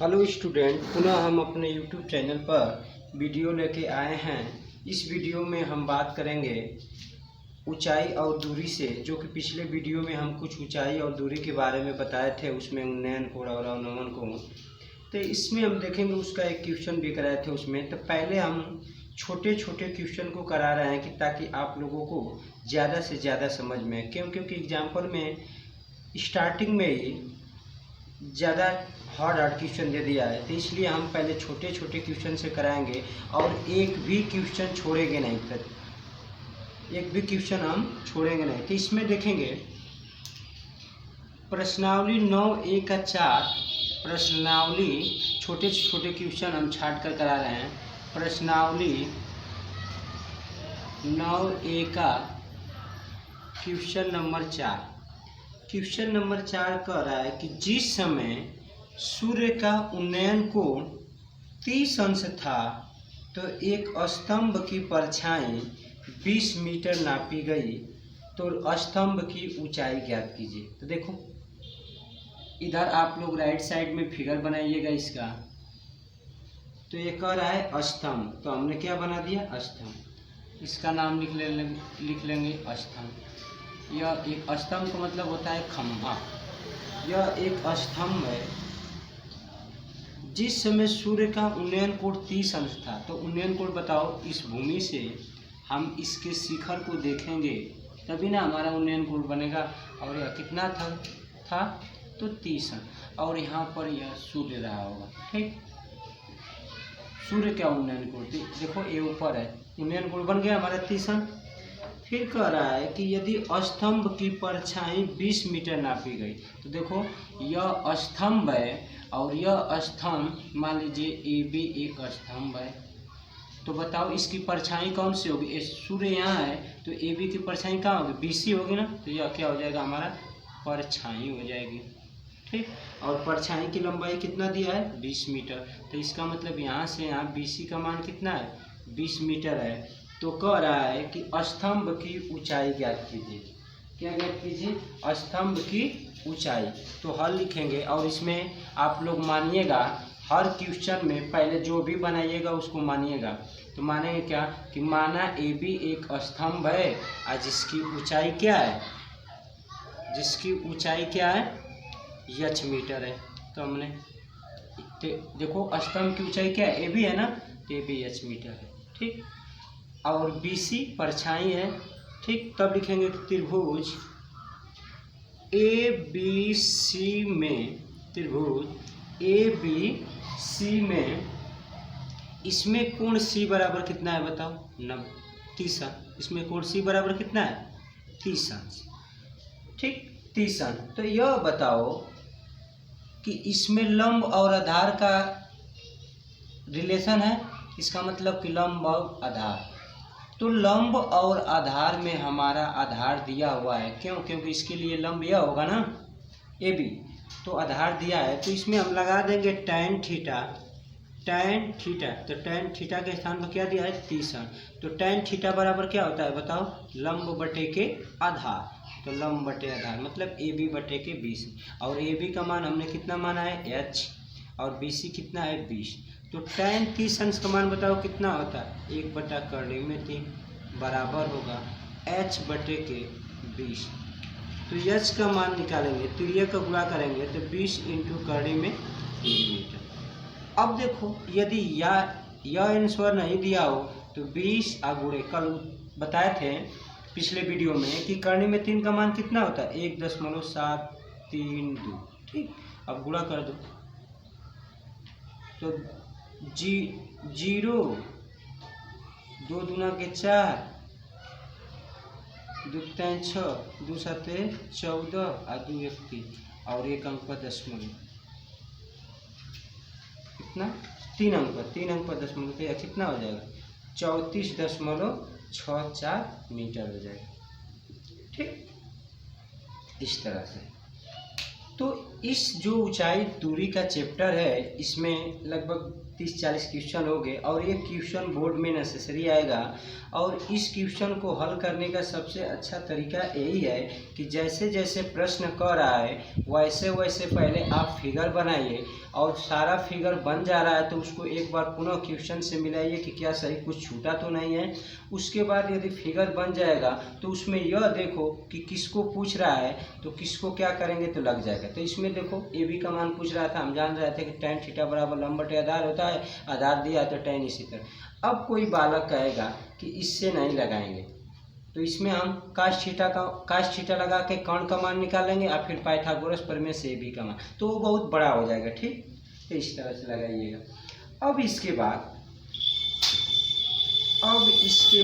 Hello student, पुनः हम अपने यूट्यूब चैनल पर वीडियो लेके आए हैं। इस वीडियो में हम बात करेंगे ऊंचाई और दूरी से, जो कि पिछले वीडियो में हम कुछ ऊंचाई और दूरी के बारे में बताए थे, उसमें उन्नयन कोण और अवनमन कोण। तो इसमें हम देखेंगे उसका एक क्वेश्चन भी कराए थे उसमें। तो पहले हम छोटे छोटे क्वेश्चन को करा रहे हैं कि ताकि आप लोगों को ज़्यादा से ज़्यादा समझ में, क्योंकि एग्जाम्पल में स्टार्टिंग में ही ज़्यादा हार्ड क्वेश्चन दे दिया है, तो इसलिए हम पहले छोटे छोटे क्वेश्चन से कराएंगे और एक भी क्वेश्चन छोड़ेंगे नहीं। फिर एक भी क्वेश्चन हम छोड़ेंगे नहीं। तो इसमें देखेंगे प्रश्नावली 9A का 4 प्रश्नावली, छोटे छोटे क्वेश्चन हम छाट कर करा रहे हैं। प्रश्नावली 9A का क्वेश्चन नंबर 4। क्वेश्चन नंबर 4 कह रहा है कि जिस समय सूर्य का उन्नयन कोण 30 अंश था तो एक स्तंभ की परछाई 20 मीटर नापी गई, तो स्तंभ की ऊंचाई ज्ञात कीजिए। तो देखो इधर आप लोग राइट साइड में फिगर बनाइएगा इसका। तो ये कह रहा है स्तंभ, तो हमने क्या बना दिया, स्तंभ। इसका नाम लिख लेंगे स्तंभ। यह एक स्तंभ का मतलब होता है खंभा। यह एक स्तंभ है। जिस समय सूर्य का उन्नयन कोण 30 अंश था, तो उन्नयन कोण बताओ, इस भूमि से हम इसके शिखर को देखेंगे तभी ना हमारा उन्नयन कोण बनेगा। और यह कितना था तो 30 अंश। और यहाँ पर यह सूर्य रहा होगा, ठीक। सूर्य का उन्नयन कोण देखो ये ऊपर है, उन्नयन कोण बन गया हमारा 30 अंश। फिर कह रहा है कि यदि स्तंभ की परछाई 20 मीटर नापी गई, तो देखो यह स्तंभ है और यह स्तंभ मान लीजिए ए बी एक स्तंभ है। तो बताओ इसकी परछाई कौन सी होगी, सूर्य यहाँ है तो ए बी की परछाई कहाँ होगी, BC होगी ना। तो यह क्या हो जाएगा, हमारा परछाई हो जाएगी, ठीक। और परछाई की लंबाई कितना दिया है, 20 मीटर। तो इसका मतलब यहाँ से यहाँ BC का मान कितना है, 20 मीटर है। तो कह रहा है कि स्तंभ की ऊंचाई ज्ञात कीजिए। क्या ज्ञात कीजिए, स्तंभ की ऊंचाई। तो हल लिखेंगे और इसमें आप लोग मानिएगा हर क्वेश्चन में पहले जो भी बनाइएगा उसको मानिएगा। तो मानेंगे क्या कि माना AB एक स्तंभ है और जिसकी ऊंचाई क्या है, जिसकी ऊंचाई क्या है, h मीटर है। तो हमने देखो स्तंभ की ऊंचाई क्या है, AB है ना, तो AB h मीटर है, ठीक। और BC परछाई है, ठीक। तब लिखेंगे कि त्रिभुज ABC में, त्रिभुज ABC में इसमें कोण C बराबर कितना है बताओ, 30 अंश। इसमें कोण C बराबर कितना है, 30 अंश, ठीक, 30 अंश। तो यह बताओ कि इसमें लंब और आधार का रिलेशन है। इसका मतलब कि लंब और आधार। तो लंब और आधार में हमारा आधार दिया हुआ है, क्यों, क्योंकि इसके लिए लंब यह होगा ना AB, तो आधार दिया है। तो इसमें हम लगा देंगे tan थीटा, tan थीटा। तो tan थीटा के स्थान पर क्या दिया है, 30 अंश। तो tan थीटा बराबर क्या होता है बताओ, लंब बटे के आधार। तो लंब बटे आधार मतलब AB बटे के 20। और AB का मान हमने कितना माना है, h, और BC कितना है, 20। तो tan 30 अंश का मान बताओ कितना होता है, 1 बटा करने में 3 बराबर होगा h बटे के 20। तो h का मान निकालेंगे तो ये का गुणा करेंगे तो 20 इंटू करने में 3 मीटर। अब देखो यदि यह आंसर नहीं दिया हो तो 20 गुणे, कल बताए थे पिछले वीडियो में कि करने में 3 का मान कितना होता है, 1.732, ठीक। अब गुणा कर दो तो 0, 2 दूना के 4, 2 3 6, 2 7 14 और 2 1 3 और 1 अंक पर दशमलव, कितना, 3 अंक पर दशमलव, तो यह कितना हो जाएगा, 34.64 मीटर हो जाएगा, ठीक। इस तरह से। तो इस जो ऊंचाई दूरी का चैप्टर है, इसमें लगभग 30-40 क्वेश्चन हो गए और ये क्वेश्चन बोर्ड में नेसेसरी आएगा। और इस क्वेश्चन को हल करने का सबसे अच्छा तरीका यही है कि जैसे जैसे प्रश्न कर रहा है वैसे वैसे पहले आप फिगर बनाइए और सारा फिगर बन जा रहा है तो उसको एक बार पुनः क्वेश्चन से मिलाइए कि क्या सही कुछ छूटा तो नहीं है। उसके बाद यदि फिगर बन जाएगा तो उसमें यह देखो कि किसको पूछ रहा है, तो किसको क्या करेंगे तो लग जाएगा। तो इसमें देखो ए बी का मान पूछ रहा था, हम जान रहे थे कि tan थीटा बराबर लंब बटे आधार होता है, आधार दिया तो tan इसी तरह। अब कोई बालक कहेगा कि इससे नहीं लगाएंगे, तो इसमें हम काश थीटा लगा के कर्ण का मान निकालेंगे और फिर पाइथागोरस प्रमेय से भी का मान, तो वो बहुत बड़ा हो जाएगा। ठीक, तो इस तरह से लगाइएगा। अब इसके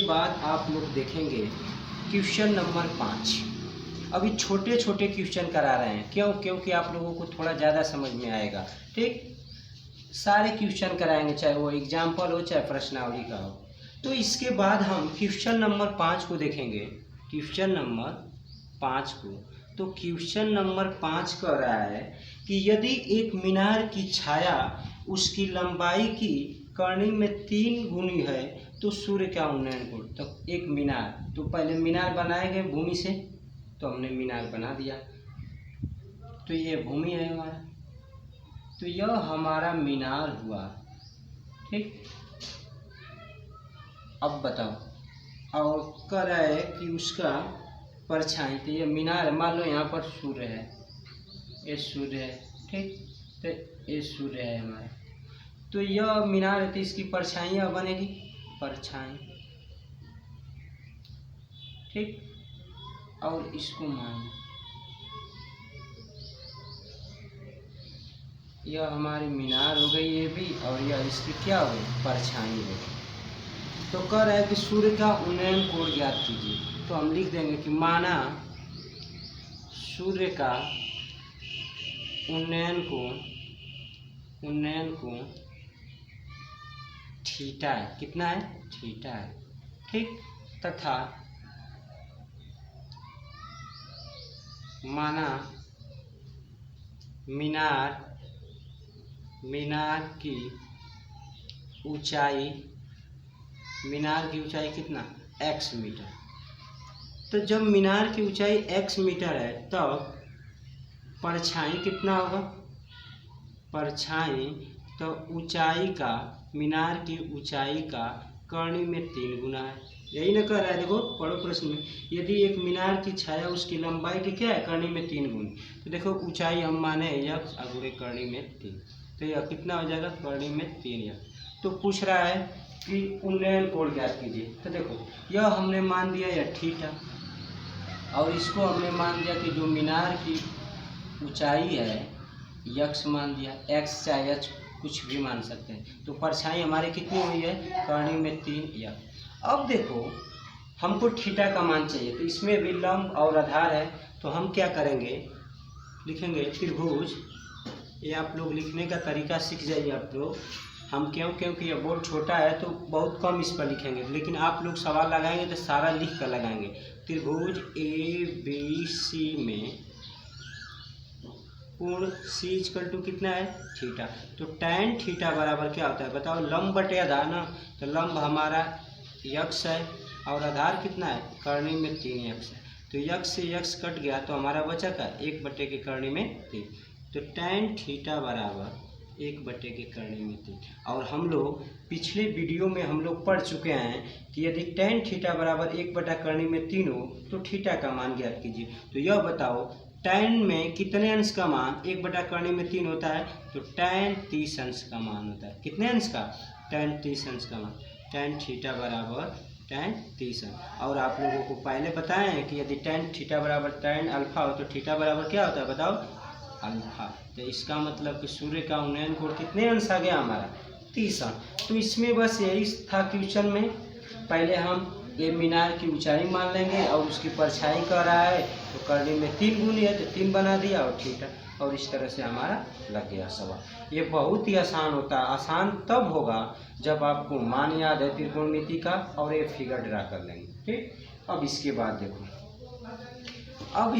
बाद आप लोग देखेंगे क्वेश्चन नंबर 5। अभी छोटे छोटे क्वेश्चन करा रहे हैं, क्योंकि आप लोगों को थोड़ा ज़्यादा समझ में आएगा। ठीक, सारे क्वेश्चन कराएंगे, चाहे वो एग्जाम्पल हो चाहे प्रश्नावली का हो। तो इसके बाद हम क्वेश्चन नंबर 5 को देखेंगे। क्वेश्चन नंबर 5 को, तो क्वेश्चन नंबर 5 कह रहा है कि यदि एक मीनार की छाया उसकी लंबाई की करनी में 3 गुनी है तो सूर्य का उन्नयन कोण। तो एक मीनार, तो पहले मीनार बनाएंगे भूमि से, तो हमने मीनार बना दिया। तो ये भूमि है हमारा, तो यह हमारा मीनार हुआ। ठीक, अब बताओ, और कह रहा है कि उसका परछाई, तो ये मीनार, मान लो यहाँ पर सूर्य है, ये सूर्य है। ठीक, तो ये सूर्य है हमारा, तो यह मीनार है, तो इसकी परछाई बनेगी, परछाई। ठीक, और इसको मान, यह हमारी मीनार हो गई ये भी, और यह इसकी क्या हो गई, परछाई हो गई। तो कह रहा है कि सूर्य का उन्नयन कोण ज्ञात कीजिए। तो हम लिख देंगे कि माना सूर्य का उन्नयन कोण थीटा है। कितना है, थीटा है। ठीक, तथा माना मीनार की ऊंचाई कितना, x मीटर। तो जब मीनार की ऊंचाई x मीटर है तब परछाई कितना होगा, परछाई तो ऊंचाई का, मीनार की ऊंचाई का करनी में 3 गुना है। यही ना कह रहा है, देखो पढ़ो प्रश्न में, यदि एक मीनार की छाया उसकी लंबाई की क्या है, करनी में 3 गुनी। तो देखो ऊंचाई हम माने x और करनी में 3, तो यह कितना हो जाएगा, करनी में 3 x। तो पूछ रहा है कि उन्नयन कोण ज्ञात कीजिए। तो देखो यह हमने मान दिया यह थीटा, और इसको हमने मान दिया कि जो मीनार की ऊंचाई है x मान दिया, x चाहे h कुछ भी मान सकते हैं। तो परछाई हमारी कितनी हुई है, करनी में 3 x। अब देखो हमको थीटा का मान चाहिए, तो इसमें भी लंब और आधार है, तो हम क्या करेंगे, लिखेंगे त्रिभुज। ये आप लोग लिखने का तरीका सीख जाइए आप लोग। हम क्योंकि ये बोर्ड छोटा है तो बहुत कम इस पर लिखेंगे, लेकिन आप लोग सवाल लगाएंगे तो सारा लिख कर लगाएंगे। त्रिभुज ABC में कोण C कितना है, थीटा। तो tan थीटा बराबर क्या होता है बताओ, लंब बटे आधार ना। तो लंब हमारा x है और आधार कितना है, करनी में 3x है। तो x से x कट गया तो हमारा बचा का 1 बटे के करनी में 3। तो tan थीटा बराबर 1 बटे के करनी में 3। और हम लोग पिछले वीडियो में हम लोग पढ़ चुके हैं कि यदि tan थीटा बराबर 1 बटा करनी में 3 हो तो थीटा का मान ज्ञात कीजिए। तो यह बताओ tan में कितने अंश का मान 1 बटा करनी में 3 होता है, तो tan 30 अंश का मान होता है। कितने अंश का, tan 30 अंश का मान। tan थीटा बराबर tan 30 अंश। और आप लोगों को पहले बताए हैं कि यदि tan थीटा बराबर tan अल्फा हो तो थीटा बराबर क्या होता है बताओ, अल्फा। तो इसका मतलब कि सूर्य का उन्नयन कोण कितने अंश आ गया हमारा, 30 अंश। तो इसमें बस यही था क्वेश्चन में। पहले हम ये मीनार की ऊंचाई मान लेंगे और उसकी परछाई कह रहा है तो करनी में 3 गुनी है तो 3 बना दिया और थीटा, और इस तरह से हमारा लग गया सवाल। ये बहुत ही आसान होता है। आसान तब होगा जब आपको मान याद है त्रिकोणमिति का और ये फिगर ड्रा कर लेंगे। ठीक, अब इसके बाद देखो, अब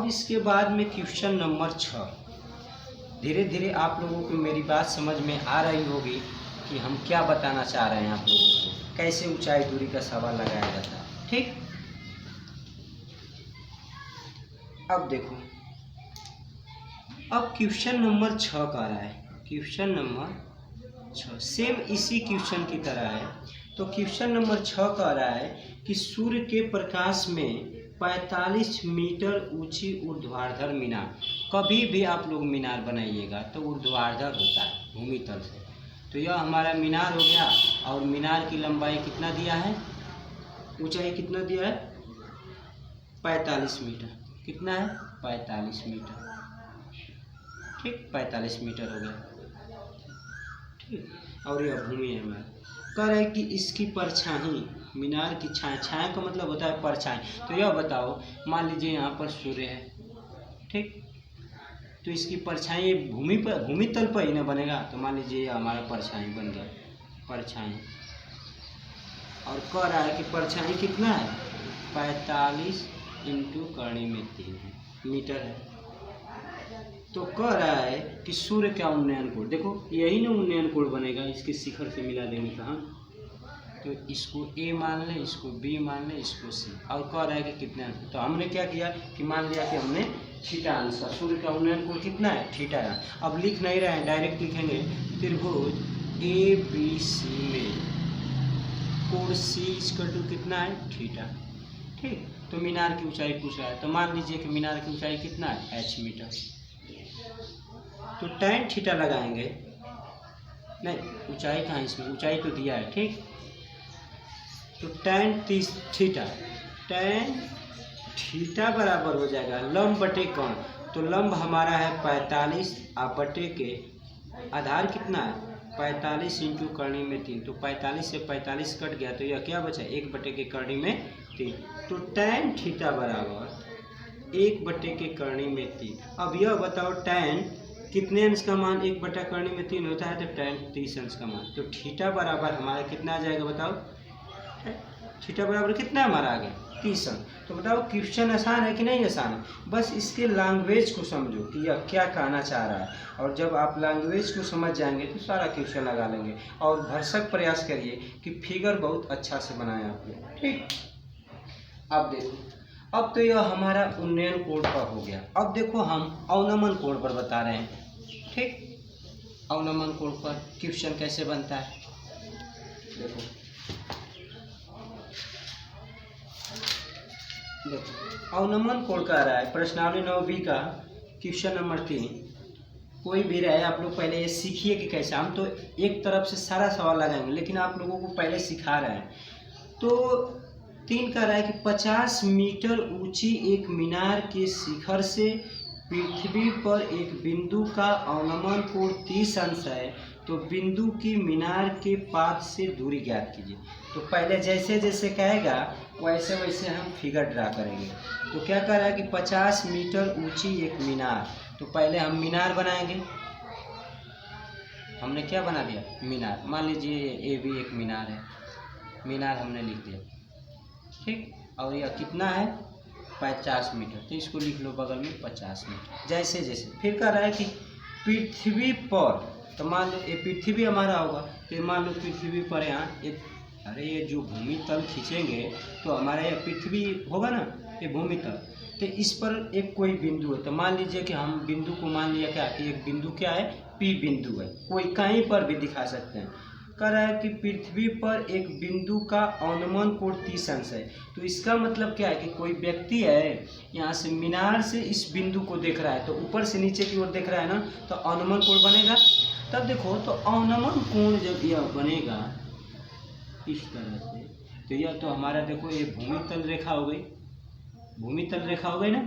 इसके बाद में क्वेश्चन नंबर 6। धीरे धीरे आप लोगों को मेरी बात समझ में आ रही होगी कि हम क्या बताना चाह रहे हैं आप लोगों को, कैसे ऊंचाई दूरी का सवाल लगाया जाता है। ठीक, अब देखो अब क्वेश्चन नंबर 6 का रहा है, क्वेश्चन नंबर 6 सेम इसी क्वेश्चन की तरह है। तो क्वेश्चन नंबर 6 का रहा है कि सूर्य के प्रकाश में 45 मीटर ऊंची ऊर्ध्वाधर मीनार, कभी भी आप लोग मीनार बनाइएगा तो ऊर्ध्वाधर होता है भूमि तल से। तो यह हमारा मीनार हो गया, और मीनार की लंबाई कितना दिया है, ऊंचाई कितना दिया है 45 मीटर, कितना है 45 मीटर, ठीक 45 मीटर हो गया, ठीक। और यह भूमि है हमारा, कह रहा है कि इसकी परछाई, मीनार की छाया, छाया का मतलब होता है परछाई। तो यह बताओ, मान लीजिए यहाँ पर सूर्य है, ठीक, तो इसकी परछाई भूमि पर, भूमि तल पर ही ना बनेगा। तो मान लीजिए यह हमारा परछाई बन गया, परछाई। और कह रहा है कि परछाई कितना है 45 इंटू करणी में 3 मीटर है। तो कह रहा है कि सूर्य का उन्नयन कोण, देखो यही ना उन्नयन कोण बनेगा, इसके शिखर से मिला देंगे कहाँ, तो इसको ए मान ले, इसको बी मान ले, इसको सी, और कह रहा है कि कितना। तो हमने क्या किया कि मान लिया कि हमने थीटा आंसर, सूर्य का उन्नयन कोण कितना है थीटा है। अब लिख नहीं रहे हैं, डायरेक्ट लिखेंगे त्रिभुज ए बी सी में कोण सी इक्वल टू कितना है थीटा, ठीक। तो मीनार की ऊंचाई पूछ रहा है, तो मान लीजिए कि मीनार की ऊंचाई कितना है h मीटर। तो tan थीटा लगाएंगे, नहीं ऊंचाई कहाँ, इसमें ऊंचाई तो दिया है, ठीक। तो tan थीटा, tan थीटा बराबर हो जाएगा लंब बटे कोण। तो लंब हमारा है 45, आप बटे के आधार कितना है 45 इंटू करणी में 3। तो 45 से 45 कट गया, तो यह क्या बचा 1 बटे के करणी में 3। तो tan थीटा बराबर 1 बटे के करणी में 3। अब यह बताओ tan कितने अंश का मान 1 बटा करणी में 3 होता है, तो tan 30 अंश का मान। तो थीटा बराबर हमारा कितना आ जाएगा बताओ, थीटा बराबर कितना हमारा आ गया 30 अंश। तो बताओ क्वेश्चन आसान है कि नहीं आसान है, बस इसके लैंग्वेज को समझो कि यह क्या कहना चाह रहा है, और जब आप लैंग्वेज को समझ जाएंगे तो सारा क्वेश्चन लगा लेंगे। और भरसक प्रयास करिए कि फिगर बहुत अच्छा से बनाएं आपने, ठीक। अब देखो, अब तो यह हमारा उन्नयन कोण पर हो गया। अब देखो हम अवनमन कोण पर बता रहे हैं, ठीक। अवनमन कोण पर क्वेश्चन कैसे बनता है, देखो अवनमन कोण का रहा है प्रश्नावली 9B का क्वेश्चन नंबर 3। कोई भी रहे, आप लोग पहले ये सीखिए कि कैसे, हम तो एक तरफ से सारा सवाल लगाएंगे, लेकिन आप लोगों को पहले सिखा रहे हैं। तो 3 का रहा है कि 50 मीटर ऊंची एक मीनार के शिखर से पृथ्वी पर एक बिंदु का अवनमन कोण 30 अंश है, तो बिंदु की मीनार के पाद से दूरी ज्ञात कीजिए। तो पहले जैसे जैसे कहेगा वैसे वैसे हम फिगर ड्रा करेंगे। तो क्या कर रहा है कि 50 मीटर ऊंची एक मीनार, तो पहले हम मीनार बनाएंगे। हमने क्या बना दिया मीनार, मान लीजिए ये भी एक मीनार है, मीनार हमने लिख दिया, ठीक। और यह कितना है 50 मीटर, तो इसको लिख लो बगल में 50 मीटर। जैसे जैसे फिर कह रहा है कि पृथ्वी पर, तो मान लो ये पृथ्वी हमारा होगा, तो मान लो पृथ्वी पर यहाँ एक, अरे ये जो भूमि तल खींचेंगे तो हमारा ये पृथ्वी होगा ना, ये भूमि तल। तो इस पर एक कोई बिंदु है, तो मान लीजिए कि हम बिंदु को मान लिया क्या कि एक बिंदु क्या है P बिंदु है, कोई कहीं पर भी दिखा सकते हैं। कह रहा है कि पृथ्वी पर एक बिंदु का अवनमन कोण 30 अंश है। तो इसका मतलब क्या है कि कोई व्यक्ति है यहाँ से मीनार से इस बिंदु को देख रहा है, तो ऊपर से नीचे की ओर देख रहा है ना, तो अवनमन कोण बनेगा। तब देखो, तो अवनमन कोण जब यह बनेगा इस तरह से, तो यह तो हमारा देखो ये भूमि तल रेखा हो गई, भूमि तल रेखा हो गई ना।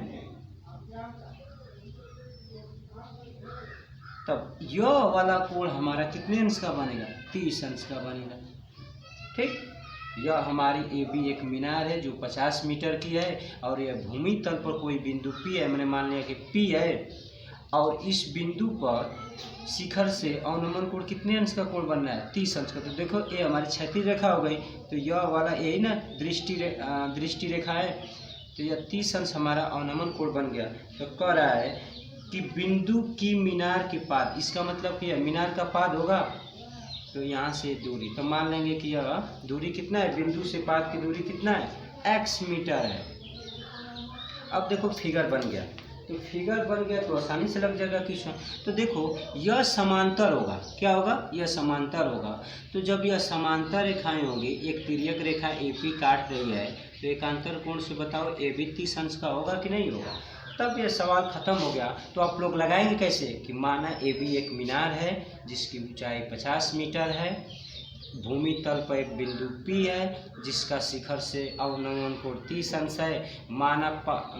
तब यह वाला कोण हमारा कितने अंश का बनेगा 30 अंश का बनेगा, ठीक। यह हमारी ए बी एक मीनार है जो 50 मीटर की है, और यह भूमि तल पर कोई बिंदु P है, मैंने मान लिया कि P है, और इस बिंदु पर शिखर से अवनमन कोण कितने अंश का कोण बन रहा है 30 अंश का। तो देखो ये हमारी क्षैतिज रेखा हो गई, तो यह वाला यही ना दृष्टि रेखा है, तो यह 30 अंश हमारा अवनमन कोण बन गया। तो कह रहा है कि बिंदु की मीनार के पाद, इसका मतलब क्या है मीनार का पाद होगा, तो यहाँ से दूरी, तो मान लेंगे कि यह दूरी कितना है, बिंदु से पाद की दूरी कितना है x मीटर है। अब देखो फिगर बन गया, तो फिगर बन गया तो आसानी से लग जाएगा क्वेश्चन। तो देखो यह समांतर होगा, क्या होगा, यह समांतर होगा। तो जब यह समांतर रेखाएं होंगी, एक तिर्यक रेखा AP काट रही है, तो एकांतर कोण से बताओ AB 30 अंश का होगा कि नहीं होगा। तब यह सवाल खत्म हो गया। तो आप लोग लगाएंगे कैसे कि माना AB एक मीनार है जिसकी ऊंचाई 50 मीटर है, भूमि तल पर एक बिंदु P है जिसका शिखर से अवनयन कोण 30 अंश है। माना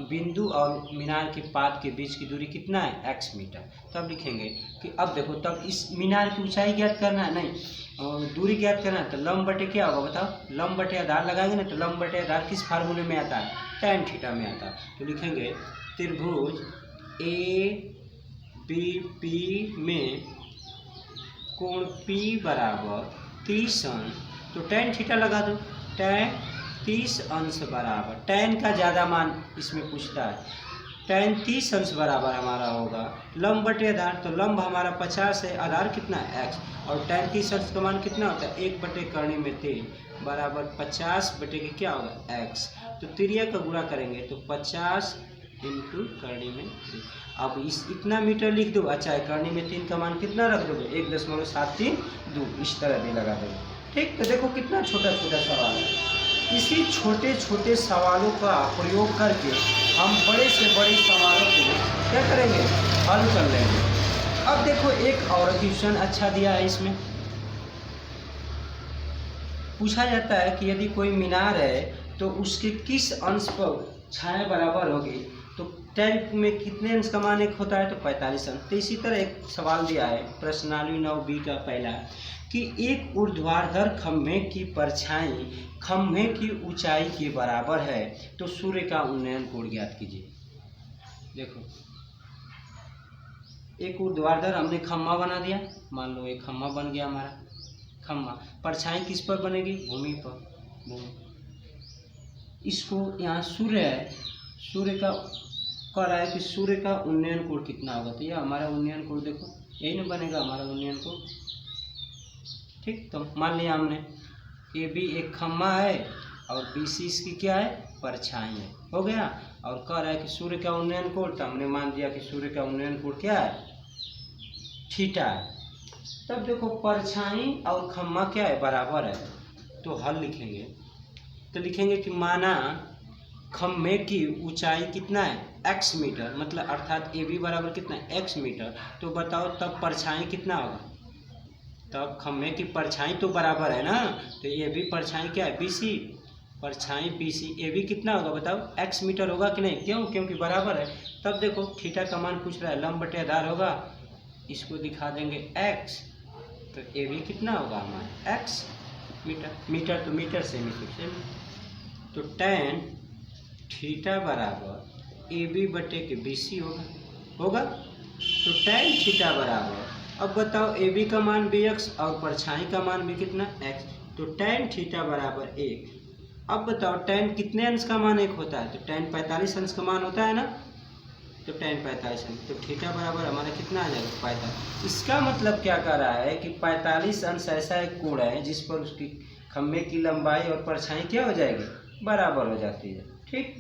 बिंदु और मीनार के पाद के बीच की दूरी कितना है, x मीटर। तब लिखेंगे कि अब देखो, तब इस मीनार की ऊंचाई ज्ञात करना है, नहीं दूरी ज्ञात करना है। तो लंब बटे क्या होगा बताओ, लंब बटे आधार लगाएंगे ना, तो लंब बटे आधार किस फार्मूले में आता है, tan थीटा में आता है। तो लिखेंगे त्रिभुज ABP में कोण P बराबर 30 अंश, तो tan थीटा लगा दो, tan 30 अंश बराबर, tan का ज़्यादा मान इसमें पूछता है, tan 30 अंश बराबर हमारा होगा लंब बटे आधार। तो लंब हमारा 50 है, आधार कितना है x, और tan 30 अंश का मान कितना होता है, 1 बटे करनी में 3 बराबर 50 बटे के क्या होगा x। तो तिर्यक का गुणा करेंगे तो 50 इंटू करनी में 3। अब इस इतना मीटर लिख दो, अच्छा है करनी में 3 का मान कितना रख दोगे, 1.732, इस तरह भी लगा दोगे। ठीक, तो देखो कितना छोटा छोटा सवाल है। इसी छोटे छोटे सवालों का प्रयोग करके हम बड़े से बड़े सवालों को क्या करेंगे, हल कर लेंगे। अब देखो एक और क्वेश्चन अच्छा दिया है, इसमें पूछा जाता है कि यदि कोई मीनार है तो उसके किस अंश पर छाया बराबर होगी। तो tan में कितने अंश का मान एक होता है, तो 45 अंश। तो इसी तरह एक सवाल दिया है प्रश्नावली 9B का पहला कि एक ऊर्ध्वाधर खंभे की परछाई खंभे की ऊंचाई के बराबर है, तो सूर्य का उन्नयन कोण ज्ञात कीजिए। देखो एक ऊर्ध्वाधर हमने खंभा बना दिया, मान लो एक खंभा बन गया हमारा खंभा, परछाई किस पर बनेगी, भूमि पर, भूमि। इसको यहाँ सूर्य है, सूर्य का कह रहा है कि सूर्य का उन्नयन कोण कितना होगा। तो ये हमारा उन्नयन कोण देखो यही ना बनेगा हमारा उन्नयन कोण। ठीक, तो मान लिया हमने AB एक खम्मा है और BC इसकी क्या है, परछाई है, हो गया। और कह रहा है कि सूर्य का उन्नयन कोण, तो हमने मान दिया कि सूर्य का उन्नयन कोण क्या है, थीटा है। तब देखो परछाई और खम्मा क्या है, बराबर है। तो हल लिखेंगे, तो लिखेंगे कि माना खम्भे की ऊंचाई कितना है, x मीटर, मतलब अर्थात AB बराबर कितना है, x मीटर। तो बताओ तब परछाई कितना होगा, तब खम्भे की परछाई तो बराबर है ना, तो AB परछाई क्या है, BC, परछाई BC, AB कितना होगा बताओ, x मीटर होगा कि नहीं, क्यों, क्योंकि बराबर है। तब देखो थीटा का मान पूछ रहा है, लंब बटे आधार होगा, इसको दिखा देंगे x, तो AB कितना होगा हमारा x मीटर, मीटर तो मीटर सेमी, तो tan थीटा बराबर AB बटे के BC होगा। तो tan थीटा बराबर, अब बताओ AB का मान BX और परछाई का मान भी कितना x, तो tan थीटा बराबर 1। अब बताओ tan कितने अंश का मान एक होता है, तो tan 45 अंश का मान होता है ना, तो tan 45 अंश, तो थीटा बराबर हमारा कितना आ जाएगा, 45। इसका मतलब क्या कर रहा है कि 45 अंश ऐसा एक कोण है जिस पर उसकी खम्भे की लंबाई और परछाई क्या हो जाएगी, बराबर हो जाती है। ठीक,